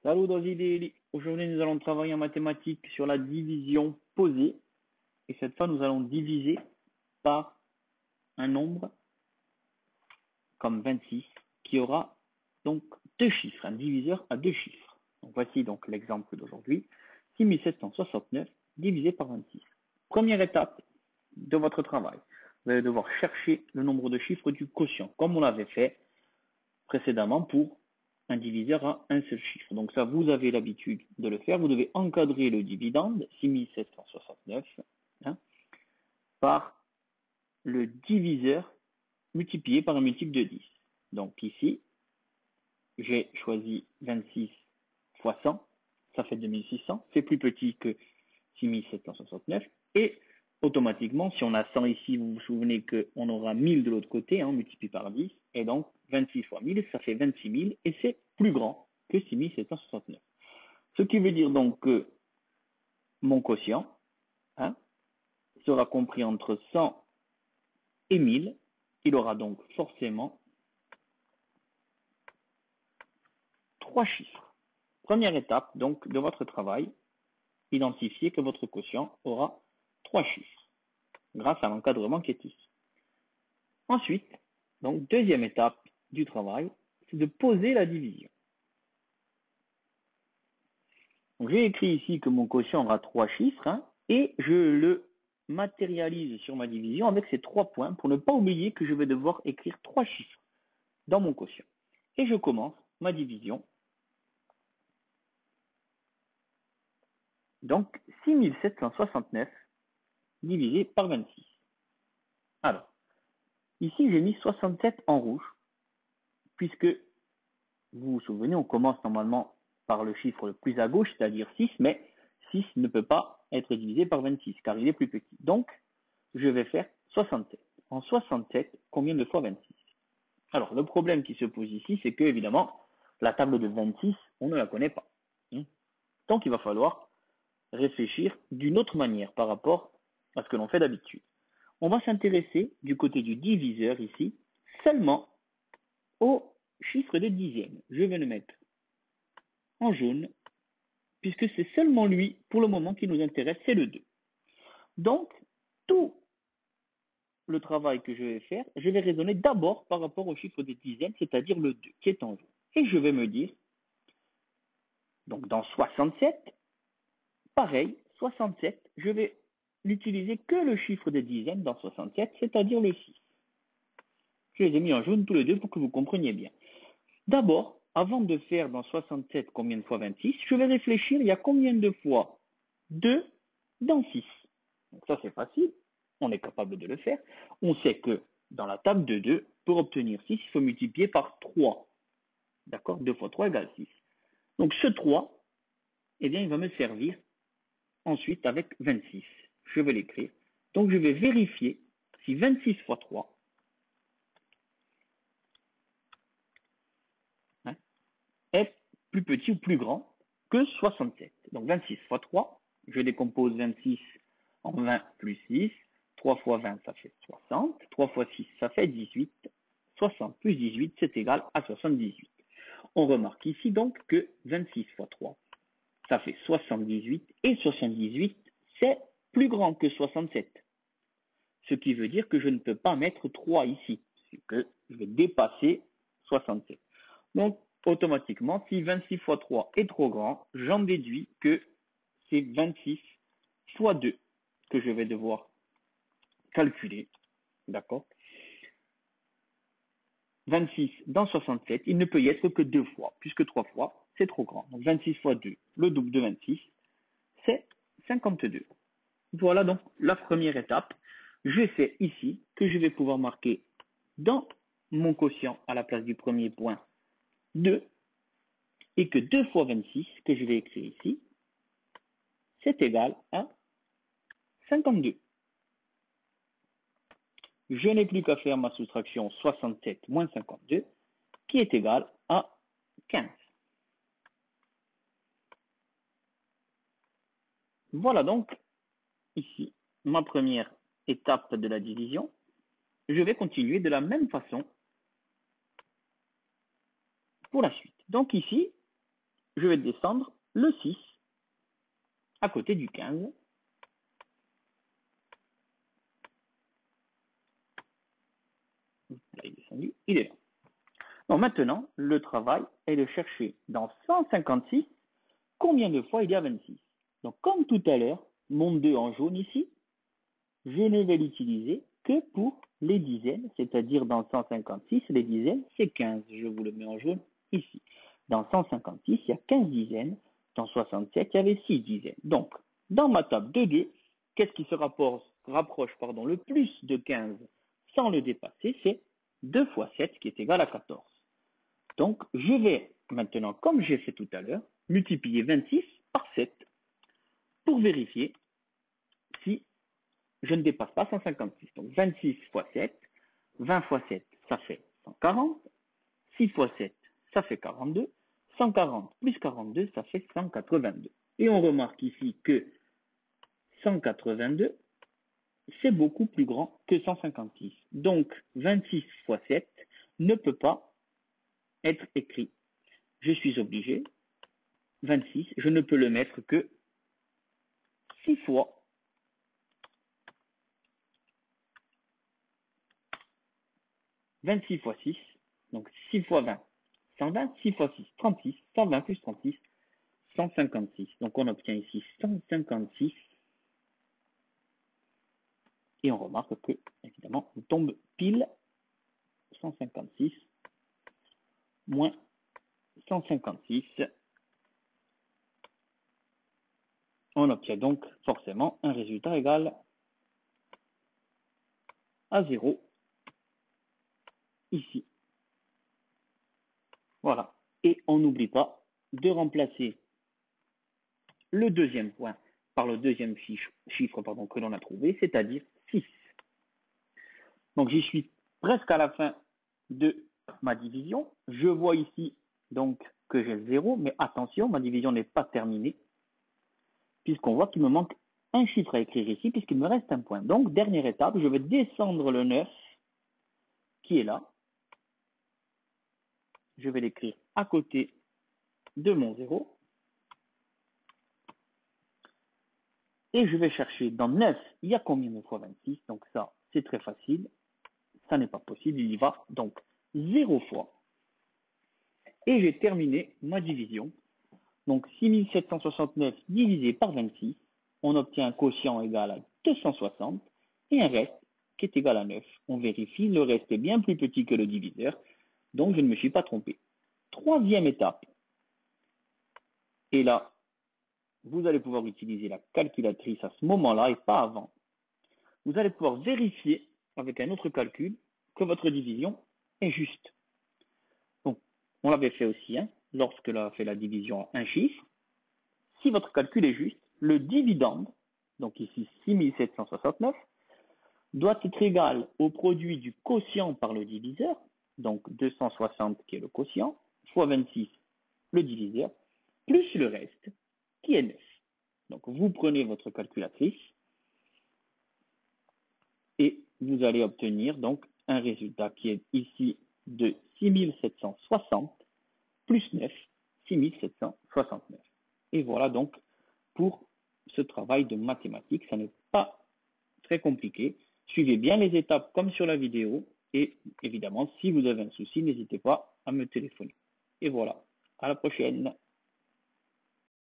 Salut David, aujourd'hui nous allons travailler en mathématiques sur la division posée et cette fois nous allons diviser par un nombre comme 26 qui aura donc deux chiffres, un diviseur à deux chiffres. Donc voici donc l'exemple d'aujourd'hui, 6769 divisé par 26. Première étape de votre travail, vous allez devoir chercher le nombre de chiffres du quotient comme on l'avait fait précédemment pour un diviseur à un seul chiffre. Donc ça, vous avez l'habitude de le faire. Vous devez encadrer le dividende, 6769, hein, par le diviseur multiplié par un multiple de 10. Donc ici, j'ai choisi 26 fois 100, ça fait 2600. C'est plus petit que 6769. Et automatiquement, si on a 100 ici, vous vous souvenez qu'on aura 1000 de l'autre côté, hein, multiplié par 10. Et donc, 26 fois 1000, ça fait 26 000 et c'est plus grand que 6769. Ce qui veut dire donc que mon quotient, hein, sera compris entre 100 et 1000. Il aura donc forcément trois chiffres. Première étape donc de votre travail, identifier que votre quotient aura trois chiffres grâce à l'encadrement qui est ici. Ensuite, donc deuxième étape du travail, c'est de poser la division. Donc j'ai écrit ici que mon quotient aura trois chiffres, hein, et je le matérialise sur ma division avec ces trois points pour ne pas oublier que je vais devoir écrire trois chiffres dans mon quotient. Et je commence ma division. Donc 6769 divisé par 26. Alors, ici j'ai mis 67 en rouge, puisque vous vous souvenez, on commence normalement par le chiffre le plus à gauche, c'est-à-dire 6, mais 6 ne peut pas être divisé par 26, car il est plus petit. Donc, je vais faire 67. En 67, combien de fois 26? Alors, le problème qui se pose ici, c'est que, évidemment, la table de 26, on ne la connaît pas. Donc, il va falloir réfléchir d'une autre manière par rapport à ce que l'on fait d'habitude. On va s'intéresser du côté du diviseur ici, seulement au chiffre de dixième. Je vais le mettre en jaune, puisque c'est seulement lui, pour le moment, qui nous intéresse, c'est le 2. Donc, tout le travail que je vais faire, je vais raisonner d'abord par rapport au chiffre de dixième, c'est-à-dire le 2, qui est en jaune. Et je vais me dire, donc dans 67, pareil, 67, je vais n'utiliser que le chiffre de dixième dans 67, c'est-à-dire le 6. Je les ai mis en jaune tous les deux pour que vous compreniez bien. D'abord, avant de faire dans 67 combien de fois 26, je vais réfléchir, il y a combien de fois 2 dans 6. Donc ça c'est facile, on est capable de le faire. On sait que dans la table de 2, pour obtenir 6, il faut multiplier par 3. D'accord? 2 fois 3 égale 6. Donc ce 3, eh bien il va me servir ensuite avec 26. Je vais l'écrire. Donc je vais vérifier si 26 fois 3 est plus petit ou plus grand que 67. Donc 26 fois 3, je décompose 26 en 20 plus 6. 3 fois 20, ça fait 60. 3 fois 6, ça fait 18. 60 plus 18, c'est égal à 78. On remarque ici donc que 26 fois 3, ça fait 78. Et 78, c'est plus grand que 67. Ce qui veut dire que je ne peux pas mettre 3 ici. C'est que je vais dépasser 67. Donc, automatiquement, si 26 fois 3 est trop grand, j'en déduis que c'est 26 fois 2 que je vais devoir calculer. D'accord? 26 dans 67, il ne peut y être que 2 fois, puisque 3 fois, c'est trop grand. Donc 26 fois 2, le double de 26, c'est 52. Voilà donc la première étape. Je sais ici que je vais pouvoir marquer dans mon quotient à la place du premier point 2 et que 2 fois 26, que je vais écrire ici, c'est égal à 52. Je n'ai plus qu'à faire ma soustraction 67 moins 52, qui est égal à 15. Voilà donc ici ma première étape de la division. Je vais continuer de la même façon pour la suite. Donc ici, je vais descendre le 6 à côté du 15. Là, il est descendu, il est là. Donc maintenant, le travail est de chercher dans 156 combien de fois il y a 26. Donc comme tout à l'heure, mon 2 en jaune ici, je ne vais l'utiliser que pour les dizaines, c'est-à-dire dans 156, les dizaines, c'est 15. Je vous le mets en jaune ici. Dans 156, il y a 15 dizaines. Dans 67, il y avait 6 dizaines. Donc, dans ma table de 2, qu'est-ce qui se rapproche le plus de 15 sans le dépasser? C'est 2 fois 7 qui est égal à 14. Donc, je vais maintenant, comme j'ai fait tout à l'heure, multiplier 26 par 7 pour vérifier si je ne dépasse pas 156. Donc 26 fois 7, 20 fois 7, ça fait 140. 6 fois 7, ça fait 42. 140 plus 42, ça fait 182. Et on remarque ici que 182, c'est beaucoup plus grand que 156. Donc 26 fois 7 ne peut pas être écrit. Je suis obligé, 26, je ne peux le mettre que 6 fois 26 fois 6, donc 6 fois 20, 120, 6 fois 6, 36, 120 plus 36, 156. Donc on obtient ici 156. Et on remarque que, évidemment, on tombe pile 156 moins 156. On obtient donc forcément un résultat égal à 0 ici. Voilà. Et on n'oublie pas de remplacer le deuxième point par le deuxième chiffre que l'on a trouvé, c'est-à-dire 6. Donc j'y suis presque à la fin de ma division. Je vois ici donc que j'ai 0, mais attention, ma division n'est pas terminée, puisqu'on voit qu'il me manque un chiffre à écrire ici, puisqu'il me reste un point. Donc, dernière étape, je vais descendre le 9, qui est là. Je vais l'écrire à côté de mon 0. Et je vais chercher dans 9, il y a combien de fois 26? Donc ça, c'est très facile. Ça n'est pas possible, il y va. Donc, 0 fois. Et j'ai terminé ma division. Donc, 6769 divisé par 26, on obtient un quotient égal à 260 et un reste qui est égal à 9. On vérifie, le reste est bien plus petit que le diviseur, donc je ne me suis pas trompé. Troisième étape, et là, vous allez pouvoir utiliser la calculatrice à ce moment-là et pas avant. Vous allez pouvoir vérifier avec un autre calcul que votre division est juste. Donc, on l'avait fait aussi, lorsque l'on a fait la division à un chiffre. Si votre calcul est juste, le dividende, donc ici 6769, doit être égal au produit du quotient par le diviseur, donc 260 qui est le quotient, fois 26 le diviseur, plus le reste qui est 9. Donc vous prenez votre calculatrice et vous allez obtenir donc un résultat qui est ici de 6760 plus 9, 6769. Et voilà donc pour ce travail de mathématiques. Ça n'est pas très compliqué. Suivez bien les étapes comme sur la vidéo. Et évidemment, si vous avez un souci, n'hésitez pas à me téléphoner. Et voilà, à la prochaine.